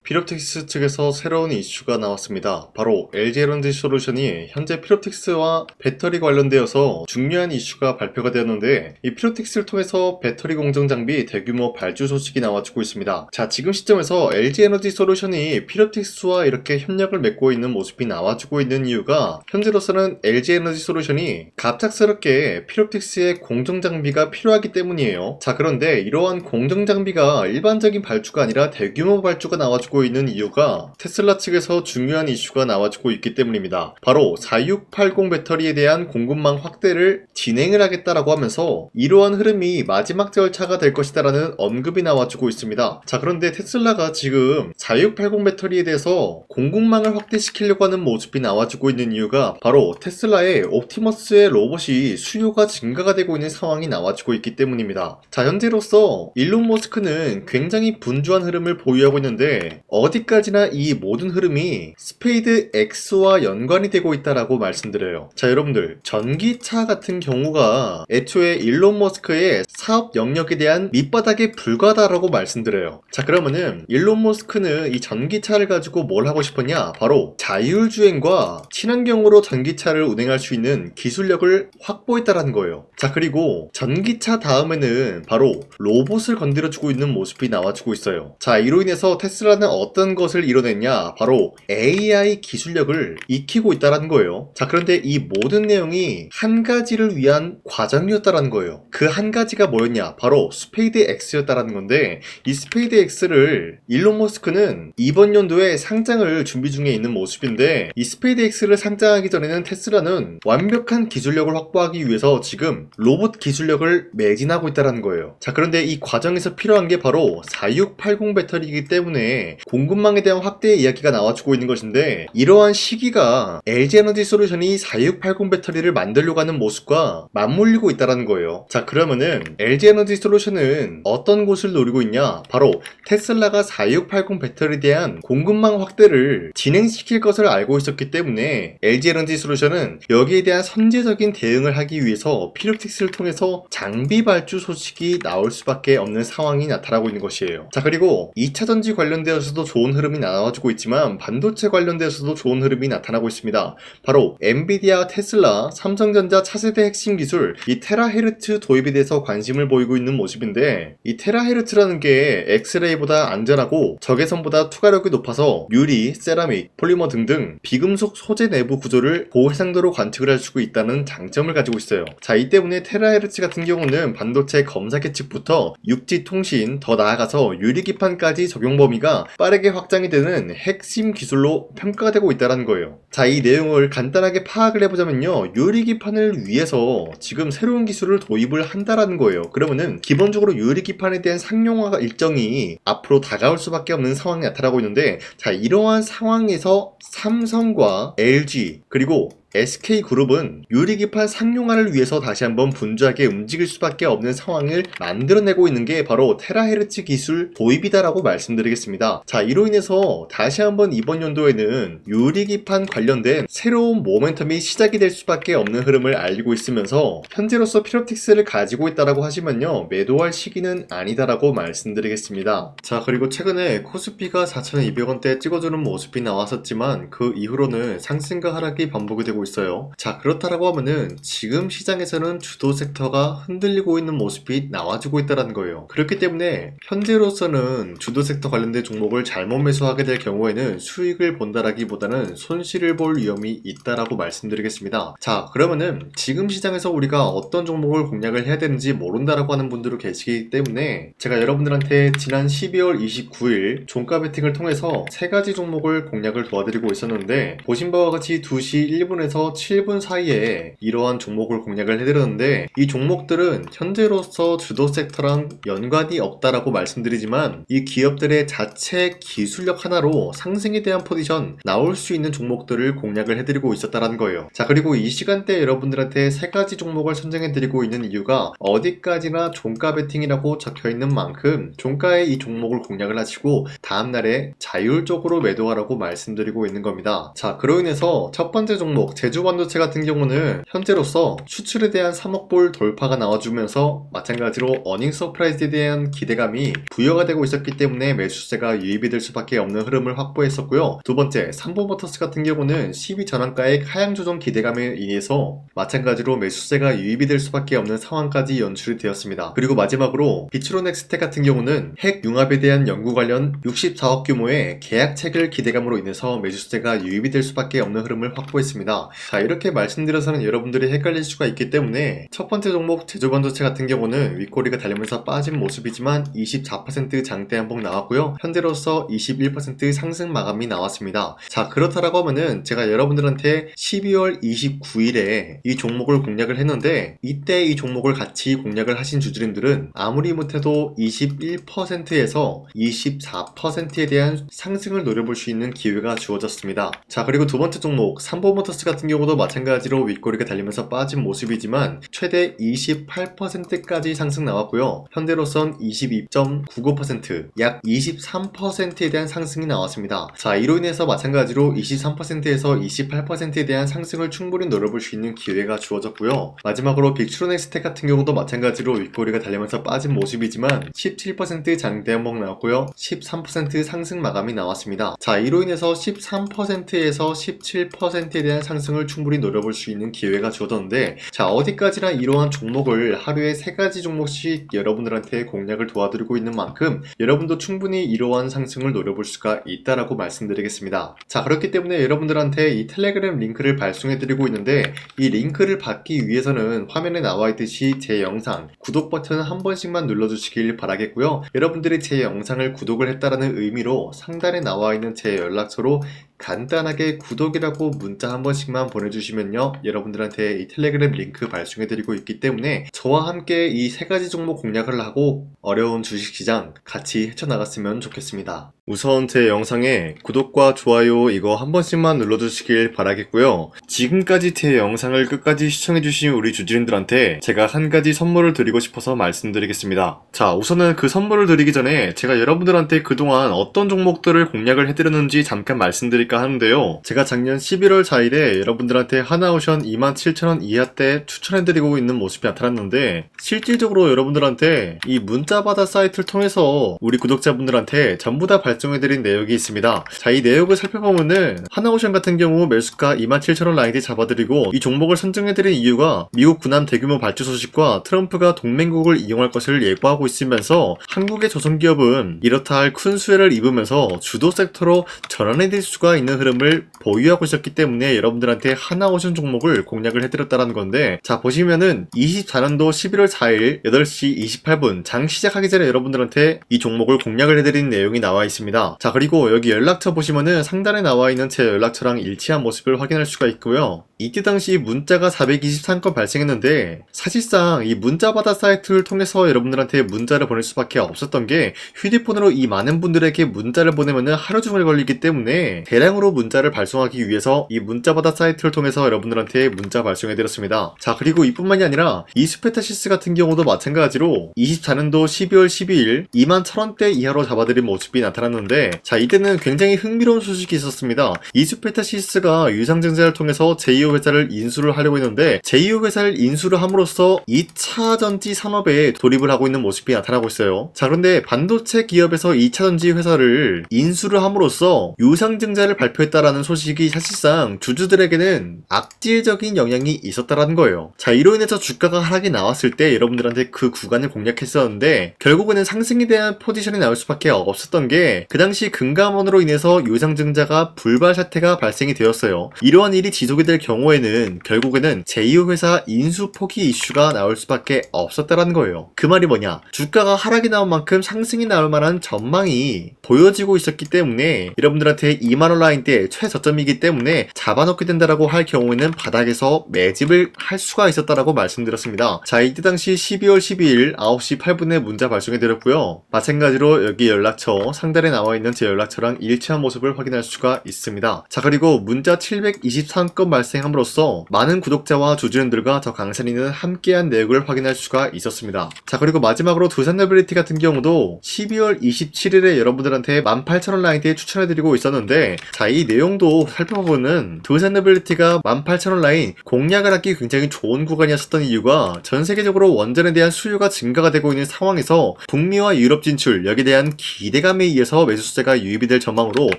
피롭틱스 측에서 새로운 이슈가 나왔습니다. 바로 LG에너지솔루션이 현재 피롭틱스와 배터리 관련되어서 중요한 이슈가 발표가 되었는데, 이 피롭틱스를 통해서 배터리 공정 장비 대규모 발주 소식이 나와주고 있습니다. 자, 지금 시점에서 LG에너지솔루션이 피롭틱스와 이렇게 협력을 맺고 있는 모습이 나와주고 있는 이유가, 현재로서는 LG에너지솔루션이 갑작스럽게 피롭틱스의 공정 장비가 필요하기 때문이에요. 자, 그런데 이러한 공정 장비가 일반적인 발주가 아니라 대규모 발주가 나와주고 있는 이유가 테슬라 측에서 중요한 이슈가 나와주고 있기 때문입니다. 바로 4680 배터리에 대한 공급망 확대를 진행을 하겠다라고 하면서 이러한 흐름이 마지막 절차가 될 것이다라는 언급이 나와주고 있습니다. 자, 그런데 테슬라가 지금 4680 배터리에 대해서 공급망을 확대시키려고 하는 모습이 나와주고 있는 이유가 바로 테슬라의 옵티머스의 로봇이 수요가 증가가 되고 있는 상황이 나와주고 있기 때문입니다. 자, 현재로서 일론 머스크는 굉장히 분주한 흐름을 보유하고 있는데, 어디까지나 이 모든 흐름이 스페이드 X와 연관이 되고 있다라고 말씀드려요. 자, 여러분들, 전기차 같은 경우가 애초에 일론 머스크의 사업 영역에 대한 밑바닥에 불과하다라고 말씀드려요. 자, 그러면은 일론 머스크는 이 전기차를 가지고 뭘 하고 싶었냐? 바로 자율주행과 친환경으로 전기차를 운행할 수 있는 기술력을 확보했다라는 거예요. 자, 그리고 전기차 다음에는 바로 로봇을 건드려주고 있는 모습이 나와주고 있어요. 자, 이로 인해서 테슬라는 어떤 것을 이뤄냈냐? 바로 AI 기술력을 익히고 있다는 거예요. 자, 그런데 이 모든 내용이 한 가지를 위한 과정이었다는 거예요. 그 한 가지가 뭐였냐? 바로 스페이드 X였다는 건데, 이 스페이드 X를 일론 머스크는 이번 연도에 상장을 준비 중에 있는 모습인데, 이 스페이드 X를 상장하기 전에는 테슬라는 완벽한 기술력을 확보하기 위해서 지금 로봇 기술력을 매진하고 있다는 거예요. 자, 그런데 이 과정에서 필요한 게 바로 4680 배터리이기 때문에 공급망에 대한 확대의 이야기가 나와주고 있는 것인데, 이러한 시기가 LG에너지솔루션이 4680 배터리를 만들려고 하는 모습과 맞물리고 있다는 거예요. 자, 그러면은 LG에너지솔루션은 어떤 곳을 노리고 있냐? 바로 테슬라가 4680 배터리에 대한 공급망 확대를 진행시킬 것을 알고 있었기 때문에 LG에너지솔루션은 여기에 대한 선제적인 대응을 하기 위해서 피롭틱스를 통해서 장비 발주 소식이 나올 수밖에 없는 상황이 나타나고 있는 것이에요. 자, 그리고 2차전지 관련되어서도 좋은 흐름이 나와주고 있지만 반도체 관련되어서도 좋은 흐름이 나타나고 있습니다. 바로 엔비디아, 테슬라, 삼성전자 차세대 핵심 기술 이 테라헤르츠 도입에 대해서 관심을 보이고 있는 모습인데, 이 테라헤르츠라는 게 엑스레이보다 안전하고 적외선보다 투과력이 높아서 유리, 세라믹, 폴리머 등등 비금속 소재 내부 구조를 고해상도로 관측을 할 수 있다는 장점을 가지고 있어요. 자, 이 때문에 테라헤르츠 같은 경우는 반도체 검사 계측부터 육지 통신, 더 나아가서 유리기판까지 적용 범위가 빠르게 확장이 되는 핵심 기술로 평가가 되고 있다는 거예요. 자, 이 내용을 간단하게 파악을 해보자면요, 유리기판을 위해서 지금 새로운 기술을 도입을 한다라는 거예요. 그러면은 기본적으로 유리기판에 대한 상용화 일정이 앞으로 다가올 수밖에 없는 상황이 나타나고 있는데, 자, 이러한 상황에서 삼성과 LG 그리고 SK그룹은 유리기판 상용화를 위해서 다시 한번 분주하게 움직일 수밖에 없는 상황을 만들어내고 있는 게 바로 테라헤르츠 기술 도입이다라고 말씀드리겠습니다. 자, 이로 인해서 다시 한번 이번 연도에는 유리기판 관련된 새로운 모멘텀이 시작이 될 수밖에 없는 흐름을 알고 있으면서 현재로서 피롭틱스를 가지고 있다라고 하시면요, 매도할 시기는 아니다라고 말씀드리겠습니다. 자, 그리고 최근에 코스피가 4,200원대 찍어주는 모습이 나왔었지만 그 이후로는 상승과 하락이 반복이 되고 있어요. 자, 그렇다라고 하면은 지금 시장에서는 주도 섹터가 흔들리고 있는 모습이 나와주고 있다는 거예요. 그렇기 때문에 현재로서는 주도 섹터 관련된 종목을 잘못 매수하게 될 경우에는 수익을 본다라기보다는 손실을 볼 위험이 있다라고 말씀드리겠습니다. 자, 그러면은 지금 시장에서 우리가 어떤 종목을 공략을 해야 되는지 모른다라고 하는 분들도 계시기 때문에 제가 여러분들한테 지난 12월 29일 종가 베팅을 통해서 3가지 종목을 공략을 도와드리고 있었는데, 보신 바와 같이 2시 1분에서 7분 사이에 이러한 종목을 공략을 해드렸는데, 이 종목들은 현재로서 주도 섹터랑 연관이 없다라고 말씀드리지만 이 기업들의 자체 기술력 하나로 상승에 대한 포지션 나올 수 있는 종목들을 공략을 해드리고 있었다는 거예요. 자, 그리고 이 시간대에 여러분들한테 3가지 종목을 선정해드리고 있는 이유가 어디까지나 종가 베팅이라고 적혀있는 만큼 종가에 이 종목을 공략을 하시고 다음날에 자율적으로 매도하라고 말씀드리고 있는 겁니다. 자, 그로 인해서 첫 번째 종목 제주반도체 같은 경우는 현재로서 수출에 대한 3억 불 돌파가 나와주면서 마찬가지로 어닝 서프라이즈에 대한 기대감이 부여가 되고 있었기 때문에 매수세가 유입이 될 수밖에 없는 흐름을 확보했었고요. 두 번째, 삼보모터스 같은 경우는 12 전환가의 하향 조정 기대감에 의해서 마찬가지로 매수세가 유입이 될 수밖에 없는 상황까지 연출이 되었습니다. 그리고 마지막으로 비추로넥스텍 같은 경우는 핵 융합에 대한 연구 관련 64억 규모의 계약책을 기대감으로 인해서 매수세가 유입이 될 수밖에 없는 흐름을 확보했습니다. 자, 이렇게 말씀드려서는 여러분들이 헷갈릴 수가 있기 때문에 첫 번째 종목 제주반도체 같은 경우는 윗꼬리가 달리면서 빠진 모습이지만 24% 장대 한봉 나왔고요. 현재로서 21% 상승 마감이 나왔습니다. 자, 그렇다라고 하면은 제가 여러분들한테 12월 29일에 이 종목을 공략을 했는데 이때 이 종목을 같이 공략을 하신 주주님들은 아무리 못해도 21%에서 24%에 대한 상승을 노려볼 수 있는 기회가 주어졌습니다. 자, 그리고 두 번째 종목 삼보모터스 같은 경우도 마찬가지로 윗꼬리가 달리면서 빠진 모습이지만 최대 28%까지 상승 나왔고요. 현재로선 22.99%, 약 23%에 대한 상승이 나왔습니다. 자, 이로 인해서 마찬가지로 23%에서 28%에 대한 상승을 충분히 노려볼 수 있는 기회가 주어졌고요. 마지막으로 빅트로넥스텍 같은 경우도 마찬가지로 윗꼬리가 달리면서 빠진 모습이지만 17% 장대 한봉 나왔고요. 13% 상승 마감이 나왔습니다. 자, 이로 인해서 13%에서 17%에 대한 상승을 충분히 노려볼 수 있는 기회가 주어졌는데, 자, 어디까지나 이러한 종목을 하루에 3가지 종목씩 여러분들한테 공략을 도와드리고 있는 만큼 여러분도 충분히 이러한 상승을 노려볼 수가 있다라고 말씀드리겠습니다. 자, 그렇기 때문에 여러분들한테 이 텔레그램 링크를 발송해드리고 있는데 이 링크를 받기 위해서는 화면에 나와 있듯이 제 영상 구독 버튼 한 번씩만 눌러주시길 바라겠고요. 여러분들이 제 영상을 구독을 했다라는 의미로 상단에 나와 있는 제 연락처로 간단하게 구독이라고 문자 한 번씩만 보내주시면요, 여러분들한테 이 텔레그램 링크 발송해드리고 있기 때문에 저와 함께 이 3가지 종목 공략을 하고 어려운 주식시장 같이 헤쳐나갔으면 좋겠습니다. 우선 제 영상에 구독과 좋아요 이거 한 번씩만 눌러주시길 바라겠고요. 지금까지 제 영상을 끝까지 시청해주신 우리 주주님들한테 제가 한 가지 선물을 드리고 싶어서 말씀드리겠습니다. 자, 우선은 그 선물을 드리기 전에 제가 여러분들한테 그동안 어떤 종목들을 공략을 해드렸는지 잠깐 말씀드릴까 하는데요. 제가 작년 11월 4일에 여러분들한테 하나오션 27,000원 이하때 추천해드리고 있는 모습이 나타났는데, 실질적으로 여러분들한테 이 문자바다 사이트를 통해서 우리 구독자분들한테 전부 다 발송해드린 내역이 있습니다. 자, 이 내역을 살펴보면은 하나오션 같은 경우 매수가 27,000원 라인에 잡아드리고 이 종목을 선정해드린 이유가 미국 군함 대규모 발주 소식과 트럼프가 동맹국을 이용할 것을 예고하고 있으면서 한국의 조선기업은 이렇다 할 큰 수혜를 입으면서 주도 섹터로 전환해질 수가 있는 흐름을 보유하고 있었기 때문에 여러분들한테 하나오션 종목을 공략을 해드렸다는 건데, 자, 보시면은 24년도 11월 4일 8시 28분 장 시작하기 전에 여러분들한테 이 종목을 공략을 해드린 내용이 나와 있습니다. 자, 그리고 여기 연락처 보시면은 상단에 나와 있는 제 연락처랑 일치한 모습을 확인할 수가 있고요. 이때 당시 문자가 423건 발생했는데 사실상 이 문자바다 사이트를 통해서 여러분들한테 문자를 보낼 수밖에 없었던 게, 휴대폰으로 이 많은 분들에게 문자를 보내면은 하루 종일 걸리기 때문에 대량으로 문자를 발송하기 위해서 이 문자바다 사이트를 통해서 여러분들한테 문자 발송해드렸습니다. 자, 그리고 이뿐만이 아니라 이스페타시스 같은 경우도 마찬가지로 24년도 12월 12일 21,000원대 이하로 잡아드린 모습이 나타났는데, 자, 이때는 굉장히 흥미로운 소식이 있었습니다. 이스페타시스가 유상증자를 통해서 제2호 회사를 인수를 하려고 했는데, 제2호 회사를 인수를 함으로써 2차 전지 산업에 돌입을 하고 있는 모습이 나타나고 있어요. 자, 그런데 반도체 기업에서 2차 전지 회사를 인수를 함으로써 유상증자를 발표했다라는 소식이 사실상 주주들에게는 악질적인 영향이 있었다라는 거예요. 자, 이로 인해서 주가가 하락이 나왔을 때 여러분들한테 그 구간을 공략했었는데 결국에는 상승에 대한 포지션이 나올 수밖에 없었던 게, 그 당시 금감원으로 인해서 유상증자가 불발 사태가 발생이 되었어요. 이러한 일이 지속이 될 경우에는 결국에는 제2호 회사 인수 포기 이슈가 나올 수밖에 없었다라는 거예요. 그 말이 뭐냐, 주가가 하락이 나온 만큼 상승이 나올 만한 전망이 보여지고 있었기 때문에 여러분들한테 2만원 라인대 최저점이기 때문에 잡아놓게 된다라고 할 경우에는 바닥에서 매집을 할 수가 있었다라고 말씀드렸습니다. 자, 이때 당시 12월 12일 9시 8분에 문자 발송해드렸고요. 마찬가지로 여기 연락처 상단에 나와있는 제 연락처랑 일치한 모습을 확인할 수가 있습니다. 자, 그리고 문자 723건 발생한 함으로써 많은 구독자와 주주님들과 저 강산이는 함께한 내용을 확인할 수가 있었습니다. 자, 그리고 마지막으로 두산노빌리티 같은 경우도 12월 27일에 여러분들한테 18,000원 라인대에 추천해드리고 있었는데, 자, 이 내용도 살펴보면 두산노빌리티가 18,000원 라인 공략을 하기 굉장히 좋은 구간이었었던 이유가 전 세계적으로 원전에 대한 수요가 증가가 되고 있는 상황에서 북미와 유럽 진출, 여기에 대한 기대감에 의해서 매수세가 유입이 될 전망으로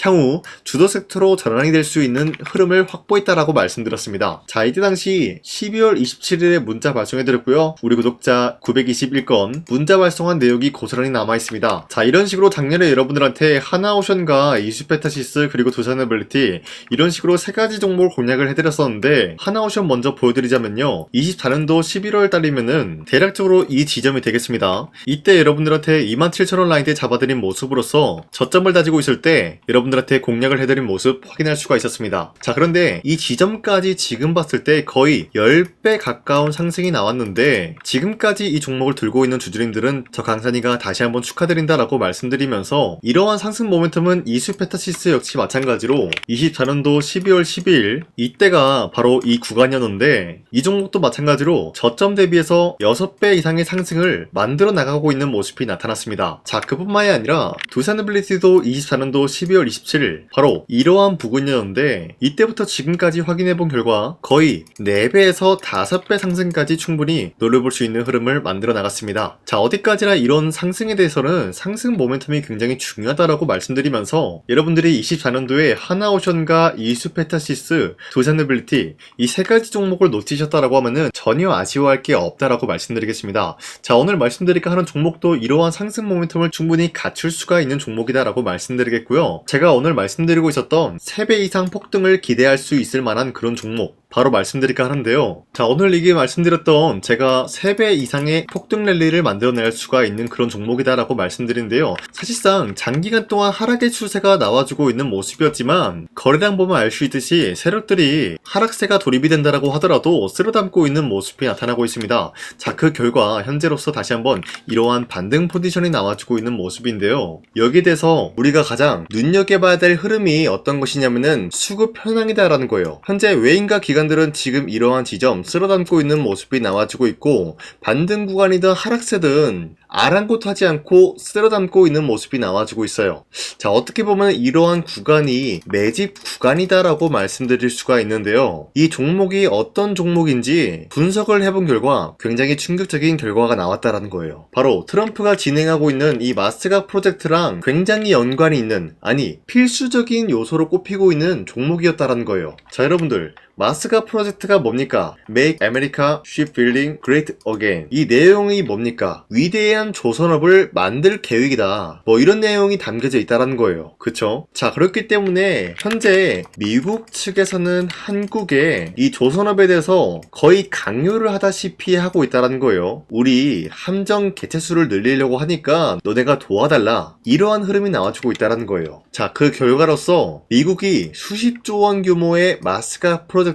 향후 주도 섹터로 전환이 될 수 있는 흐름을 확보했다라고 말씀드렸습니다. 자, 이때 당시 12월 27일에 문자 발송해드렸고요. 우리 구독자 921건 문자 발송한 내용이 고스란히 남아있습니다. 자, 이런 식으로 작년에 여러분들한테 하나오션과 이수페타시스 그리고 두산노빌리티 이런 식으로 세 가지 종목을 공략을 해드렸었는데, 하나오션 먼저 보여드리자면요, 24년도 11월 달이면은 대략적으로 이 지점이 되겠습니다. 이때 여러분들한테 27,000원 라인대 잡아드린 모습으로서 저점을 다지고 있을 때 여러분들한테 공략을 해드린 모습 확인할 수가 있었습니다. 자, 그런데 이 지점까지 지금 봤을 때 거의 10배 가까운 상승이 나왔는데, 지금까지 이 종목을 들고 있는 주주님들은 저 강산이가 다시 한번 축하드린다라고 말씀드리면서, 이러한 상승 모멘텀은 이수페타시스 역시 마찬가지로 24년도 12월 12일 이때가 바로 이 구간이었는데, 이 종목도 마찬가지로 저점 대비해서 6배 이상의 상승을 만들어 나가고 있는 모습이 나타났습니다. 자, 그뿐만이 아니라 두산노빌리티도 24년도 12월 27일 바로 이러한 부근이었는데, 이때부터 지금까지 확인해본 결과 거의 4배에서 5배 상승까지 충분히 노려볼 수 있는 흐름을 만들어 나갔습니다. 자, 어디까지나 이런 상승에 대해서는 상승 모멘텀이 굉장히 중요하다라고 말씀드리면서, 여러분들이 24년도에 하나오션과 이수페타시스, 두산노빌리티 이 세 가지 종목을 놓치셨다라고 하면은 전혀 아쉬워할 게 없다라고 말씀드리겠습니다. 자, 오늘 말씀드릴까 하는 종목도 이러한 상승 모멘텀을 충분히 갖출 수가 있는 종목이다라고 말씀드리겠고요. 제가 오늘 말씀드리고 있었던 3배 이상 폭등을 기대할 수 있을 만한 그런 종목 바로 말씀드릴까 하는데요. 자, 오늘 이게 말씀드렸던 제가 3배 이상의 폭등 랠리를 만들어낼 수가 있는 그런 종목이다라고 말씀드린데요. 사실상 장기간 동안 하락의 추세가 나와주고 있는 모습이었지만, 거래량 보면 알 수 있듯이 세력들이 하락세가 돌입이 된다라고 하더라도 쓸어담고 있는 모습이 나타나고 있습니다. 자, 그 결과 현재로서 다시 한번 이러한 반등 포지션이 나와주고 있는 모습인데요. 여기에 대해서 우리가 가장 눈여겨봐야 될 흐름이 어떤 것이냐면은 수급 현황이다라는 거예요. 현재 외인과 기관들은 지금 이러한 지점 쓸어담고 있는 모습이 나와주고 있고, 반등 구간이든 하락세든 아랑곳하지 않고 쓸어담고 있는 모습이 나와주고 있어요. 자, 어떻게 보면 이러한 구간이 매집 구간이다라고 말씀드릴 수가 있는데요. 이 종목이 어떤 종목인지 분석을 해본 결과 굉장히 충격적인 결과가 나왔다라는 거예요. 바로 트럼프가 진행하고 있는 이 마스가 프로젝트랑 굉장히 연관이 있는, 아니 필수적인 요소로 꼽히고 있는 종목이었다라는 거예요. 자, 여러분들, 마스가 프로젝트가 뭡니까? Make America Shipbuilding Great Again. 이 내용이 뭡니까? 위대한 조선업을 만들 계획이다. 뭐 이런 내용이 담겨져 있다는 거예요. 그쵸? 자, 그렇기 때문에 현재 미국 측에서는 한국에 이 조선업에 대해서 거의 강요를 하다시피 하고 있다는 거예요. 우리 함정 개체수를 늘리려고 하니까 너네가 도와달라. 이러한 흐름이 나와주고 있다는 거예요. 자, 그 결과로서 미국이 수십조 원 규모의 마스가 프로젝트에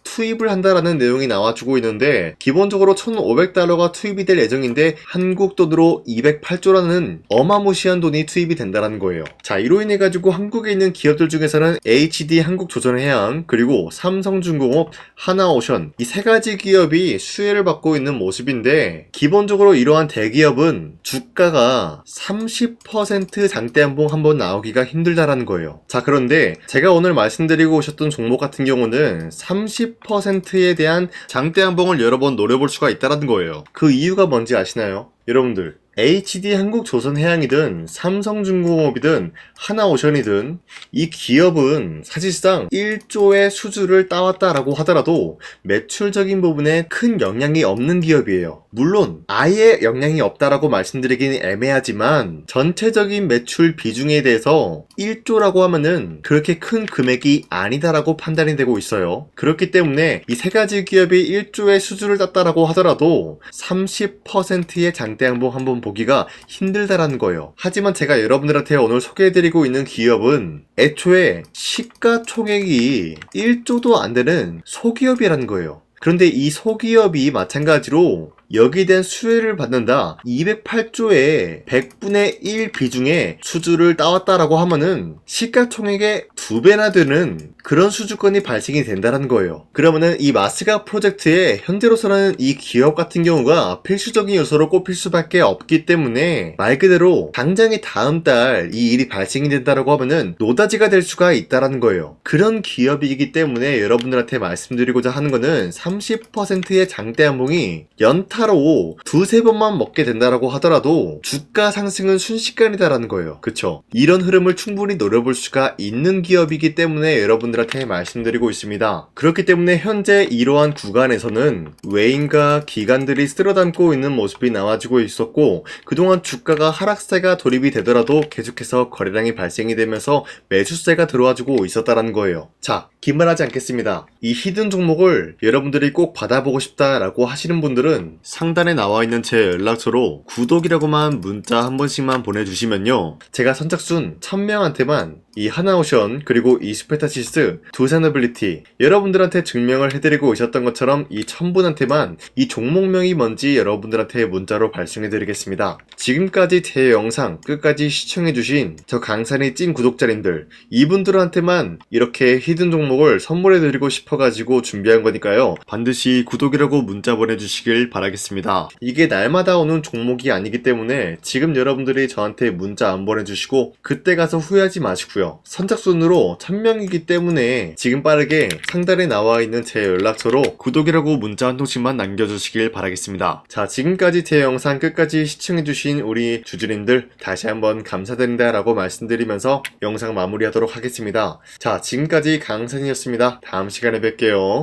투입을 한다라는 내용이 나와주고 있는데, 기본적으로 1,500달러가 투입이 될 예정인데 한국 돈으로 208조라는 어마무시한 돈이 투입이 된다는 거예요. 자, 이로 인해 가지고 한국에 있는 기업들 중에서는 HD 한국조선해양, 그리고 삼성중공업, 하나오션 이 세 가지 기업이 수혜를 받고 있는 모습인데, 기본적으로 이러한 대기업은 주가가 30% 장대한봉 한번 나오기가 힘들다라는 거예요. 자, 그런데 제가 오늘 말씀드리고 오셨던 종목 같은 경우는 30%에 대한 장대한봉을 여러 번 노려볼 수가 있다는 거예요. 그 이유가 뭔지 아시나요? 여러분들, HD 한국조선해양이든 삼성중공업이든 하나오션이든 이 기업은 사실상 1조의 수주를 따왔다라고 하더라도 매출적인 부분에 큰 영향이 없는 기업이에요. 물론 아예 영향이 없다라고 말씀드리긴 애매하지만 전체적인 매출 비중에 대해서 1조라고 하면은 그렇게 큰 금액이 아니다라고 판단이 되고 있어요. 그렇기 때문에 이 세 가지 기업이 1조의 수주를 땄다라고 하더라도 30%의 장대양봉 한번 보기가 힘들다라는 거예요. 하지만 제가 여러분들한테 오늘 소개해드리고 있는 기업은 애초에 시가총액이 1조도 안 되는 소기업이라는 거예요. 그런데 이 소기업이 마찬가지로 여기에 대한 수혜를 받는다. 208조의 100분의 1 비중의 수주를 따왔다라고 하면은 시가총액의 2배나 되는 그런 수주권이 발생이 된다는 거예요. 그러면은 이 마스가 프로젝트에 현재로서는 이 기업 같은 경우가 필수적인 요소로 꼽힐 수밖에 없기 때문에 말 그대로 당장에 다음 달 이 일이 발생이 된다라고 하면은 노다지가 될 수가 있다라는 거예요. 그런 기업이기 때문에 여러분들한테 말씀드리고자 하는 거는 30%의 장대 한봉이 연타로 두세 번만 먹게 된다라고 하더라도 주가 상승은 순식간이다라는 거예요. 그쵸? 이런 흐름을 충분히 노려볼 수가 있는 기업이기 때문에 여러분들한테 말씀드리고 있습니다. 그렇기 때문에 현재 이러한 구간에서는 외인과 기관들이 쓸어담고 있는 모습이 나와지고 있었고, 그동안 주가가 하락세가 돌입이 되더라도 계속해서 거래량이 발생이 되면서 매수세가 들어와주고 있었다라는 거예요. 자, 긴말하지 않겠습니다. 이 히든 종목을 여러분들이 꼭 받아보고 싶다라고 하시는 분들은 상단에 나와 있는 제 연락처로 구독이라고만 문자 한 번씩만 보내주시면요, 제가 선착순 1000명한테만 이 하나오션 그리고 이 스페타시스 두산어빌리티 여러분들한테 증명을 해드리고 있었던 것처럼 이 1000분한테만 이 종목명이 뭔지 여러분들한테 문자로 발송해드리겠습니다. 지금까지 제 영상 끝까지 시청해주신 저 강산의 찐 구독자님들, 이분들한테만 이렇게 히든 종목을 선물해드리고 싶어가지고 준비한 거니까요, 반드시 구독이라고 문자 보내주시길 바라겠습니다. 이게 날마다 오는 종목이 아니기 때문에 지금 여러분들이 저한테 문자 안 보내주시고 그때 가서 후회하지 마시고요. 선착순으로 1000명이기 때문에 지금 빠르게 상단에 나와 있는 제 연락처로 구독이라고 문자 한 통씩만 남겨주시길 바라겠습니다. 자, 지금까지 제 영상 끝까지 시청해주신 우리 주주님들 다시 한번 감사드린다 라고 말씀드리면서 영상 마무리하도록 하겠습니다. 자, 지금까지 강산이었습니다. 다음 시간에 뵐게요.